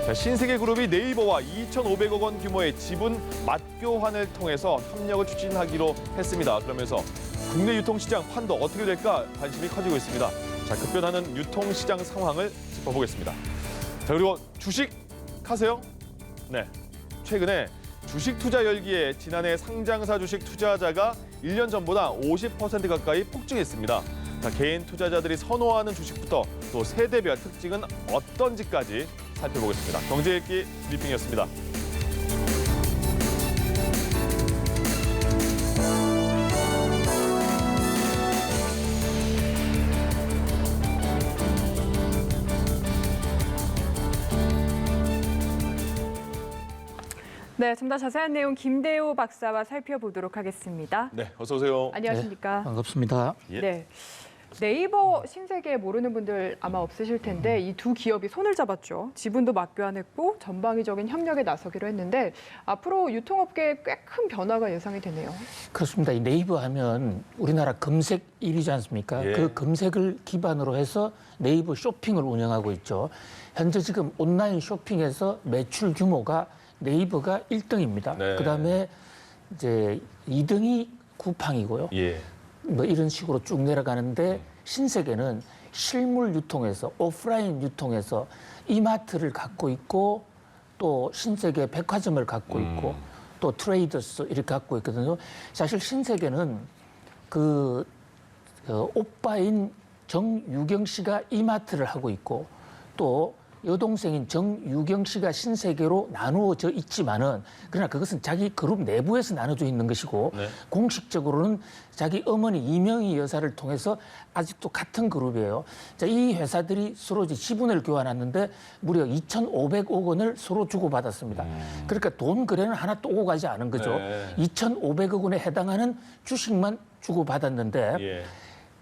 자, 신세계그룹이 네이버와 2,500억 원 규모의 지분 맞교환을 통해서 협력을 추진하기로 했습니다. 그러면서 국내 유통시장 판도 어떻게 될까 관심이 커지고 있습니다. 자, 급변하는 유통시장 상황을 짚어보겠습니다. 자, 그리고 주식 하세요? 네, 최근에 주식 투자 열기에 지난해 상장사 주식 투자자가 1년 전보다 50% 가까이 폭증했습니다. 자, 개인 투자자들이 선호하는 주식부터 또 세대별 특징은 어떤지까지 살펴보겠습니다. 경제 읽기 브리핑이었습니다. 네, 좀 더 자세한 내용 김대호 박사와 살펴보도록 하겠습니다. 네, 어서 오세요. 안녕하십니까? 네, 반갑습니다. 예. 네. 네이버 신세계 모르는 분들 아마 없으실 텐데 이 두 기업이 손을 잡았죠. 지분도 맞교환했고 전방위적인 협력에 나서기로 했는데 앞으로 유통업계에 꽤 큰 변화가 예상이 되네요. 그렇습니다. 이 네이버 하면 우리나라 검색 1위지 않습니까? 예. 그 검색을 기반으로 해서 네이버 쇼핑을 운영하고 있죠. 현재 지금 온라인 쇼핑에서 매출 규모가 네이버가 1등입니다. 네. 그다음에 이제 2등이 쿠팡이고요. 예. 뭐 이런 식으로 쭉 내려가는데 신세계는 실물 유통에서 오프라인 유통에서 이마트를 갖고 있고 또 신세계 백화점을 갖고 있고 또 트레이더스 이렇게 갖고 있거든요. 사실 신세계는 그 오빠인 정유경 씨가 이마트를 하고 있고 또 여동생인 정유경 씨가 신세계로 나누어져 있지만은 그러나 그것은 자기 그룹 내부에서 나눠져 있는 것이고 네. 공식적으로는 자기 어머니 이명희 여사를 통해서 아직도 같은 그룹이에요. 자, 이 회사들이 서로 이제 지분을 교환했는데 무려 2,500억 원을 서로 주고받았습니다. 그러니까 돈 거래는 하나 또 오고 가지 않은 거죠. 네. 2,500억 원에 해당하는 주식만 주고받았는데 예.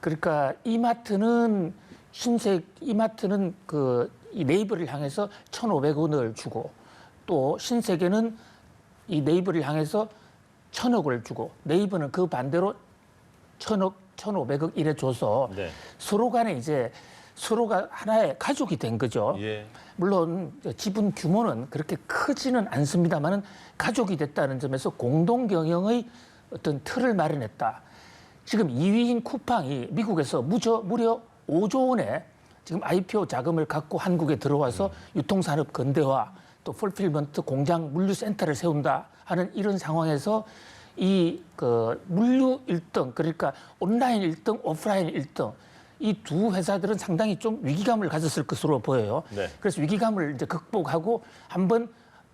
그러니까 이마트는 이 네이버를 향해서 1,500원을 주고 또 신세계는 이 네이버를 향해서 1,000억을 주고 네이버는 그 반대로 1,000억, 1,500억 이래 줘서 네. 서로 간에 이제 서로가 하나의 가족이 된 거죠. 예. 물론 지분 규모는 그렇게 크지는 않습니다만은 가족이 됐다는 점에서 공동 경영의 어떤 틀을 마련했다. 지금 2위인 쿠팡이 미국에서 무려 5조 원의 지금 IPO 자금을 갖고 한국에 들어와서 유통산업 근대화 또 풀필먼트 공장 물류센터를 세운다 하는 이런 상황에서 이 물류 1등 그러니까 온라인 1등 오프라인 1등 이 두 회사들은 상당히 좀 위기감을 가졌을 것으로 보여요. 네. 그래서 위기감을 이제 극복하고 한번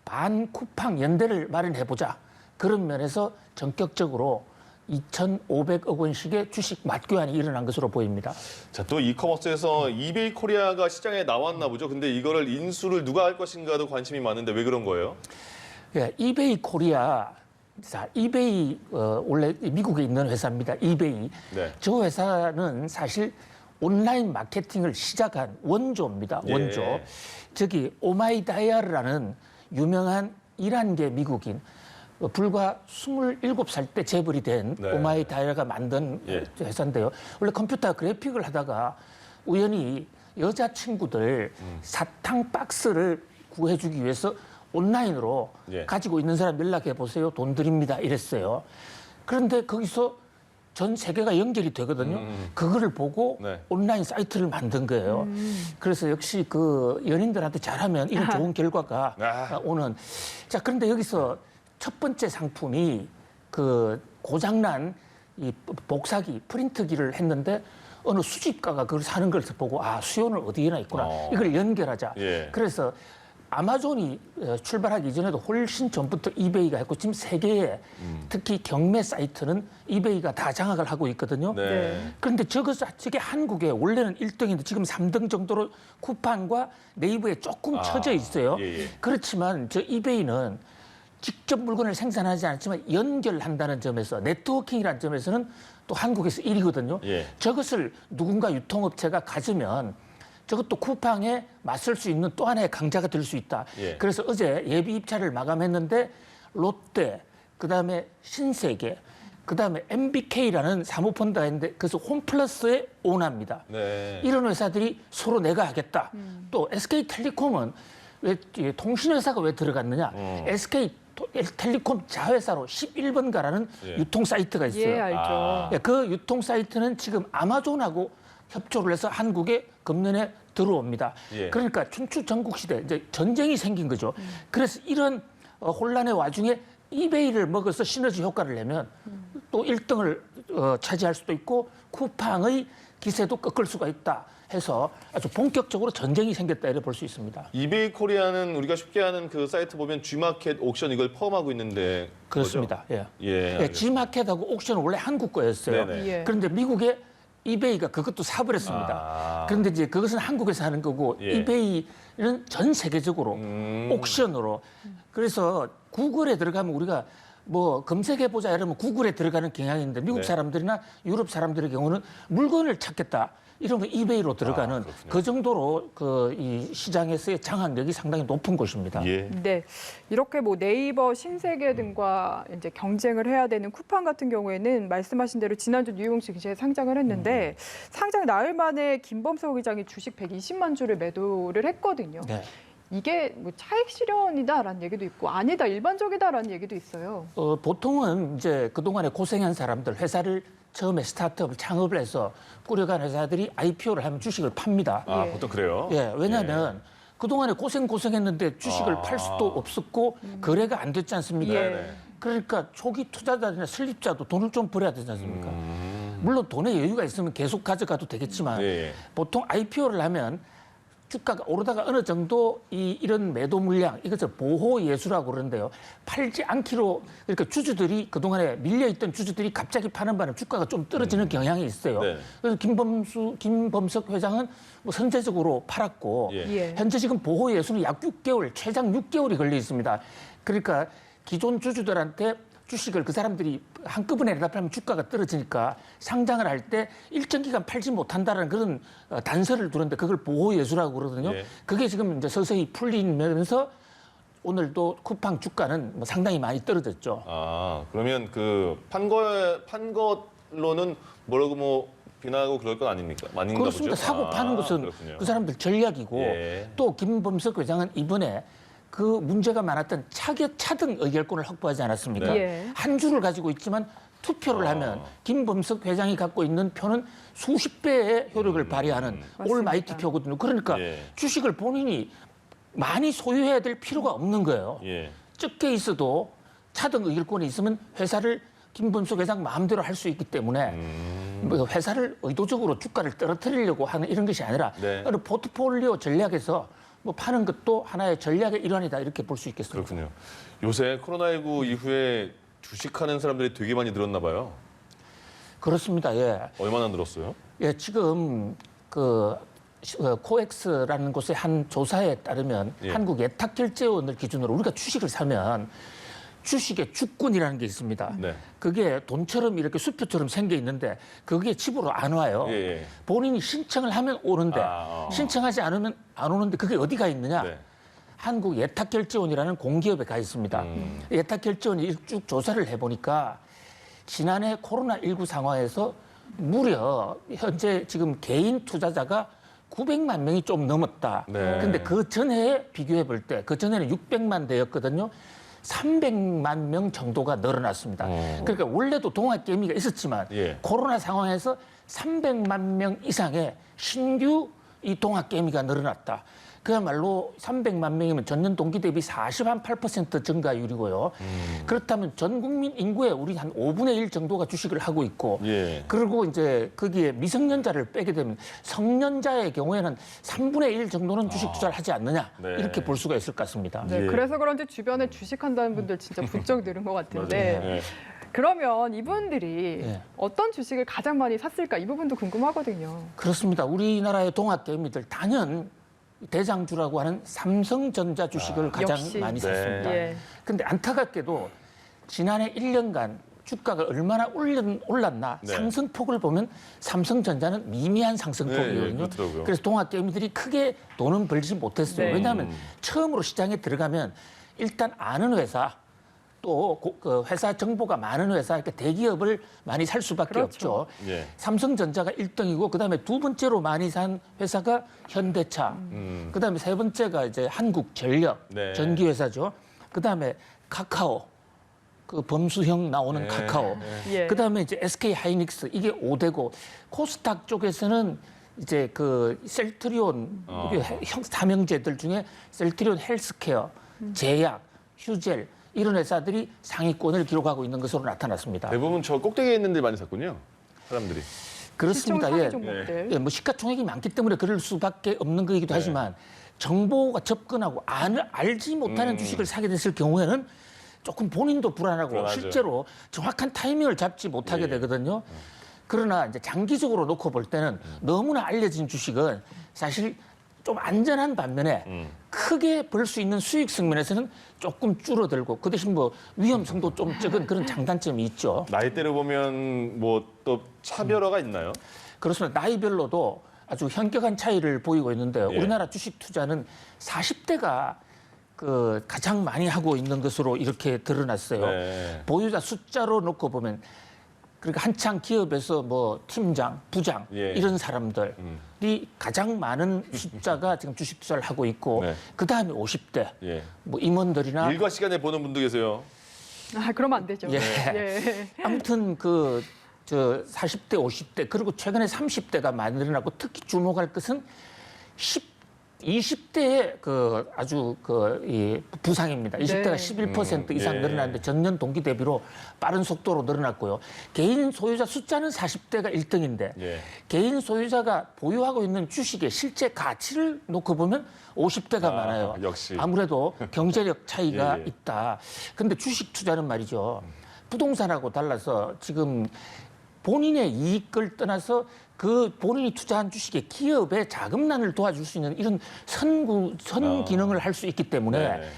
반 쿠팡 연대를 마련해보자. 그런 면에서 전격적으로 2,500억 원씩의 주식 맞교환이 일어난 것으로 보입니다. 자, 또 이커머스에서 이베이 코리아가 시장에 나왔나 보죠. 근데 이거를 인수를 누가 할 것인가도 관심이 많은데 왜 그런 거예요? 예, 이베이 코리아, 자, 이베이 원래 미국에 있는 회사입니다. 이베이. 네. 저 회사는 사실 온라인 마케팅을 시작한 원조입니다. 원조. 예. 저기 오마이다이아르라는 유명한 이란계 미국인 불과 27살 때 재벌이 된 네. 오마이다이아가 만든 예. 회사인데요. 원래 컴퓨터 그래픽을 하다가 우연히 여자친구들 사탕 박스를 구해주기 위해서 온라인으로 예. 가지고 있는 사람 연락해 보세요. 돈 드립니다. 이랬어요. 그런데 거기서 전 세계가 연결이 되거든요. 그거를 보고 네. 온라인 사이트를 만든 거예요. 그래서 역시 그 연인들한테 잘하면 이런 좋은 결과가 아. 오는. 자, 그런데 여기서 첫 번째 상품이 그 고장난 이 복사기, 프린트기를 했는데 어느 수집가가 그걸 사는 걸 보고 아, 수요는 어디에나 있구나. 이걸 연결하자. 예. 그래서 아마존이 출발하기 이전에도 훨씬 전부터 이베이가 했고 지금 세계에 특히 경매 사이트는 이베이가 다 장악을 하고 있거든요. 네. 그런데 저게 한국에 원래는 1등인데 지금 3등 정도로 쿠팡과 네이버에 조금 쳐져 있어요. 예. 그렇지만 저 이베이는 직접 물건을 생산하지 않지만 연결한다는 점에서 네트워킹이라는 점에서는 또 한국에서 1위거든요. 예. 저것을 누군가 유통업체가 가지면 저것도 쿠팡에 맞설 수 있는 또 하나의 강자가 될 수 있다. 예. 그래서 어제 예비 입찰을 마감했는데 롯데, 그다음에 신세계, 그다음에 MBK라는 사모펀드가 있는데 그래서 홈플러스의 오너입니다. 네. 이런 회사들이 서로 내가 하겠다. 또 SK텔레콤은 왜 통신회사가 왜 들어갔느냐? SK텔레콤 자회사로 11번가라는 예. 유통 사이트가 있어요. 예, 알죠. 예, 그 유통 사이트는 지금 아마존하고 협조를 해서 한국에 금년에 들어옵니다. 예. 그러니까 춘추 전국 시대 이제 전쟁이 생긴 거죠. 그래서 이런 혼란의 와중에 이베이를 먹어서 시너지 효과를 내면 또 1등을 차지할 수도 있고 쿠팡의 기세도 꺾을 수가 있다 해서 아주 본격적으로 전쟁이 생겼다 이렇게 볼 수 있습니다. 이베이 코리아는 우리가 쉽게 아는 그 사이트 보면 G마켓, 옥션 이걸 포함하고 있는데 그렇습니다. 예. 예, 예, 알겠습니다. G마켓하고 옥션은 원래 한국 거였어요. 네네. 예. 그런데 미국의 이베이가 그것도 사버렸습니다. 아. 그런데 이제 그것은 한국에서 하는 거고 예. 이베이는 전 세계적으로 옥션으로. 그래서 구글에 들어가면 우리가 뭐 검색해 보자 이러면 구글에 들어가는 경향인데 미국 네. 사람들이나 유럽 사람들의 경우는 물건을 찾겠다. 이러면 이베이로 들어가는 그렇군요. 그 정도로 그 이 시장에서의 장악력이 상당히 높은 곳입니다. 예. 네, 이렇게 뭐 네이버, 신세계 등과 이제 경쟁을 해야 되는 쿠팡 같은 경우에는 말씀하신 대로 지난주 뉴욕 증시에 상장을 했는데 상장 나흘 만에 김범석 의장이 주식 120만 주를 매도를 했거든요. 네. 이게 뭐 차익 실현이다라는 얘기도 있고 아니다 일반적이다라는 얘기도 있어요. 보통은 이제 그동안에 고생한 사람들, 회사를 처음에 스타트업을 창업을 해서 꾸려간 회사들이 IPO를 하면 주식을 팝니다. 아, 예. 보통 그래요? 예, 왜냐하면 그동안에 고생했는데 주식을 아. 팔 수도 없었고 거래가 안 됐지 않습니까? 예. 네네. 그러니까 초기 투자자나 설립자도 돈을 좀 벌여야 되지 않습니까? 물론 돈에 여유가 있으면 계속 가져가도 되겠지만 예. 보통 IPO를 하면 주가가 오르다가 어느 정도 이런 매도 물량, 이것을 보호 예수라고 그러는데요. 팔지 않기로, 그러니까 주주들이 그동안에 밀려있던 주주들이 갑자기 파는 바람에 주가가 좀 떨어지는 경향이 있어요. 네. 그래서 김범석 회장은 뭐 선제적으로 팔았고, 예. 예. 현재 지금 보호 예수는 약 6개월, 최장 6개월이 걸려 있습니다. 그러니까 기존 주주들한테 주식을 그 사람들이 한꺼번에 대답하면 주가가 떨어지니까 상장을 할 때 일정 기간 팔지 못한다는 그런 단서를 두는데 그걸 보호 예수라고 그러거든요. 예. 그게 지금 이제 서서히 풀리면서 오늘도 쿠팡 주가는 뭐 상당히 많이 떨어졌죠. 아, 그러면 그 판 걸로는 뭐라고 뭐 비난하고 그럴 건 아닙니까? 아닌가 그렇습니다. 보죠? 사고 파는 것은 그렇군요. 그 사람들 전략이고 예. 또 김범석 회장은 이번에 그 문제가 많았던 차등 의결권을 확보하지 않았습니까? 네. 예. 한 주를 가지고 있지만 투표를 하면 김범석 회장이 갖고 있는 표는 수십 배의 효력을 발휘하는 맞습니다. 올마이티 표거든요. 그러니까 예. 주식을 본인이 많이 소유해야 될 필요가 없는 거예요. 예. 적게 있어도 차등 의결권이 있으면 회사를 김범석 회장 마음대로 할 수 있기 때문에 뭐 회사를 의도적으로 주가를 떨어뜨리려고 하는 이런 것이 아니라 네. 어느 포트폴리오 전략에서 뭐 파는 것도 하나의 전략의 일환이다 이렇게 볼 수 있겠습니다. 그렇군요. 요새 코로나19 이후에 주식하는 사람들이 되게 많이 늘었나 봐요. 그렇습니다. 예. 얼마나 늘었어요? 예, 지금 그 코엑스라는 곳의 한 조사에 따르면 예. 한국 예탁결제원을 기준으로 우리가 주식을 사면 주식의 주권이라는 게 있습니다. 네. 그게 돈처럼 이렇게 수표처럼 생겨 있는데 그게 집으로 안 와요. 예, 예. 본인이 신청을 하면 오는데 신청하지 않으면 안 오는데 그게 어디가 있느냐? 네. 한국 예탁결제원이라는 공기업에 가 있습니다. 예탁결제원이 쭉 조사를 해보니까 지난해 코로나19 상황에서 무려 현재 지금 개인 투자자가 900만 명이 좀 넘었다. 네. 근데 그 전해에 비교해 볼 때, 그 전에는 600만 대였거든요. 300만 명 정도가 늘어났습니다. 그러니까 원래도 동학개미가 있었지만 예. 코로나 상황에서 300만 명 이상의 신규 이 동학개미가 늘어났다. 그야말로 300만 명이면 전년 동기 대비 40.8% 증가율이고요. 그렇다면 전 국민 인구의 우리 한 5분의 1 정도가 주식을 하고 있고, 예. 그리고 이제 거기에 미성년자를 빼게 되면 성년자의 경우에는 3분의 1 정도는 주식 투자를 하지 않느냐 네. 이렇게 볼 수가 있을 것 같습니다. 네, 예. 그래서 그런지 주변에 주식한다는 분들 진짜 부쩍 늘은 것 같은데 예. 그러면 이분들이 네. 어떤 주식을 가장 많이 샀을까 이 부분도 궁금하거든요. 그렇습니다. 우리나라의 동학개미들 단연 대장주라고 하는 삼성전자 주식을 가장 역시. 많이 네. 샀습니다. 예. 근데 안타깝게도 지난해 1년간 주가가 얼마나 올랐나 네. 상승폭을 보면 삼성전자는 미미한 네, 상승폭이거든요. 그렇더라고요. 그래서 동학개미들이 크게 돈은 벌지 못했어요. 네. 왜냐하면 처음으로 시장에 들어가면 일단 아는 회사, 또 그 회사 정보가 많은 회사, 그러니까 대기업을 많이 살 수밖에 그렇죠. 없죠. 예. 삼성전자가 1등이고 그다음에 두 번째로 많이 산 회사가 현대차. 그다음에 세 번째가 이제 한국전력 네. 전기 회사죠. 그다음에 카카오. 그 범수형 나오는 네. 카카오. 예. 그다음에 이제 SK 하이닉스 이게 5대고 코스닥 쪽에서는 이제 그 셀트리온 삼형제들 중에 셀트리온 헬스케어, 제약, 휴젤 이런 회사들이 상위권을 기록하고 있는 것으로 나타났습니다. 대부분 저 꼭대기에 있는 데 많이 샀군요. 사람들이. 그렇습니다. 시총 상위 예. 종목들. 예, 뭐 시가총액이 많기 때문에 그럴 수밖에 없는 거이기도 네. 하지만 정보가 접근하고 알지 못하는 주식을 사게 됐을 경우에는 조금 본인도 불안하고 불안하죠. 실제로 정확한 타이밍을 잡지 못하게 예. 되거든요. 그러나 이제 장기적으로 놓고 볼 때는 너무나 알려진 주식은 사실 좀 안전한 반면에 크게 벌 수 있는 수익 측면에서는 조금 줄어들고 그 대신 뭐 위험성도 좀 적은 그런 장단점이 있죠. 나이대로 보면 뭐 또 차별화가 있나요? 그렇습니다. 나이별로도 아주 현격한 차이를 보이고 있는데요. 예. 우리나라 주식 투자는 40대가 그 가장 많이 하고 있는 것으로 이렇게 드러났어요. 네. 보유자 숫자로 놓고 보면 그러니까 한창 기업에서 뭐 팀장, 부장 예. 이런 사람들이 가장 많은 숫자가 지금 주식 투자를 하고 있고 네. 그 다음에 50대 예. 뭐 임원들이나 일과 시간에 보는 분도 계세요. 아, 그러면 안 되죠. 예. 예. 아무튼 그 저 40대, 50대 그리고 최근에 30대가 많이 늘어나고 특히 주목할 것은 20대의 그 아주 이 부상입니다. 20대가 네. 11% 이상 예. 늘어났는데 전년 동기 대비로 빠른 속도로 늘어났고요. 개인 소유자 숫자는 40대가 1등인데 예. 개인 소유자가 보유하고 있는 주식의 실제 가치를 놓고 보면 50대가 많아요. 역시. 아무래도 경제력 차이가 예, 예. 있다. 근데 주식 투자는 말이죠. 부동산하고 달라서 지금 본인의 이익을 떠나서 그 본인이 투자한 주식의 기업의 자금난을 도와줄 수 있는 이런 선 기능을 할 수 있기 때문에 네.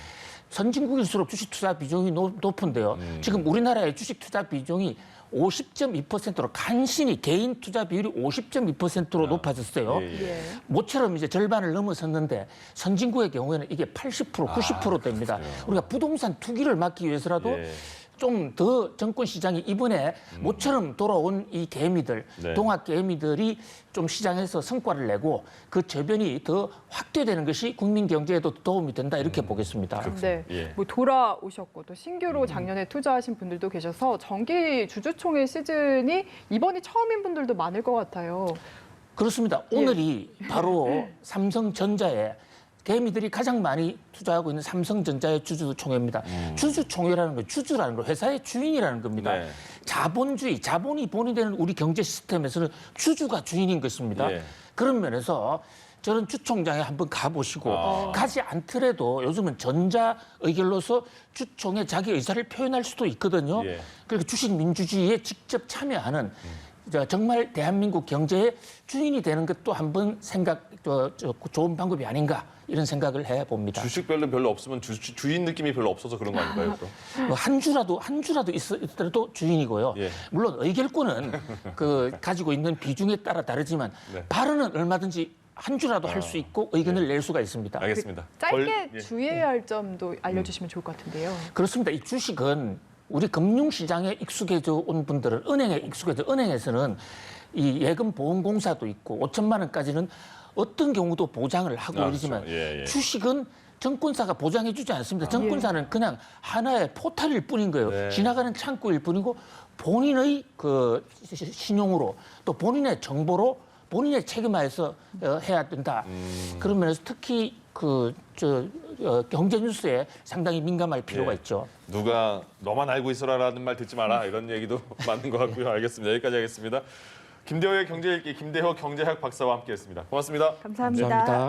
선진국일수록 주식 투자 비중이 높은데요. 지금 우리나라의 주식 투자 비중이 50.2%로 간신히 개인 투자 비율이 50.2%로 높아졌어요. 예, 예. 예. 모처럼 이제 절반을 넘어섰는데 선진국의 경우에는 이게 80%, 90% 됩니다. 우리가 부동산 투기를 막기 위해서라도 예. 좀 더 정권 시장이 이번에 모처럼 돌아온 이 개미들, 네. 동학 개미들이 좀 시장에서 성과를 내고 그 저변이 더 확대되는 것이 국민 경제에도 도움이 된다 이렇게 보겠습니다. 네, 예. 뭐 돌아오셨고 또 신규로 작년에 투자하신 분들도 계셔서 정기 주주총회 시즌이 이번이 처음인 분들도 많을 것 같아요. 그렇습니다. 오늘이 바로 삼성전자에 개미들이 가장 많이 투자하고 있는 삼성전자의 주주총회입니다. 주주총회라는 거, 주주라는 거, 회사의 주인이라는 겁니다. 네. 자본주의, 자본이 본이 되는 우리 경제 시스템에서는 주주가 주인인 것입니다. 예. 그런 면에서 저는 주총장에 한번 가보시고 가지 않더라도 요즘은 전자 의결로서 주총에 자기 의사를 표현할 수도 있거든요. 예. 그러니까 주식 민주주의에 직접 참여하는 정말 대한민국 경제의 주인이 되는 것도 한번 좋은 방법이 아닌가 이런 생각을 해봅니다. 주식별로 별로 없으면 주인 느낌이 별로 없어서 그런 거 아닐까요? 그럼? 뭐 한 주라도 있더라도 주인이고요. 예. 물론 의결권은 가지고 있는 비중에 따라 다르지만 네. 발언은 얼마든지 한 주라도 할 수 있고 의견을 낼 수가 있습니다. 알겠습니다. 짧게 예. 주의해야 할 점도 알려주시면 좋을 것 같은데요. 그렇습니다. 이 주식은 우리 금융시장에 익숙해져 온 분들은 은행에서는 이 예금보험공사도 있고 5천만 원까지는 어떤 경우도 보장을 하고 아, 이러지만 그렇죠. 예, 예. 주식은 정권사가 보장해주지 않습니다. 정권사는 그냥 하나의 포탈일 뿐인 거예요. 네. 지나가는 창구일 뿐이고 본인의 그 신용으로 또 본인의 정보로 본인의 책임하에서 해야 된다. 그런 면에서 특히 경제 뉴스에 상당히 민감할 필요가 예. 있죠. 누가 너만 알고 있어라라는 말 듣지 마라 이런 얘기도 맞는 것 같고요. 알겠습니다. 여기까지 하겠습니다. 김대호의 경제 읽기 김대호 경제학 박사와 함께했습니다. 고맙습니다. 감사합니다. 감사합니다.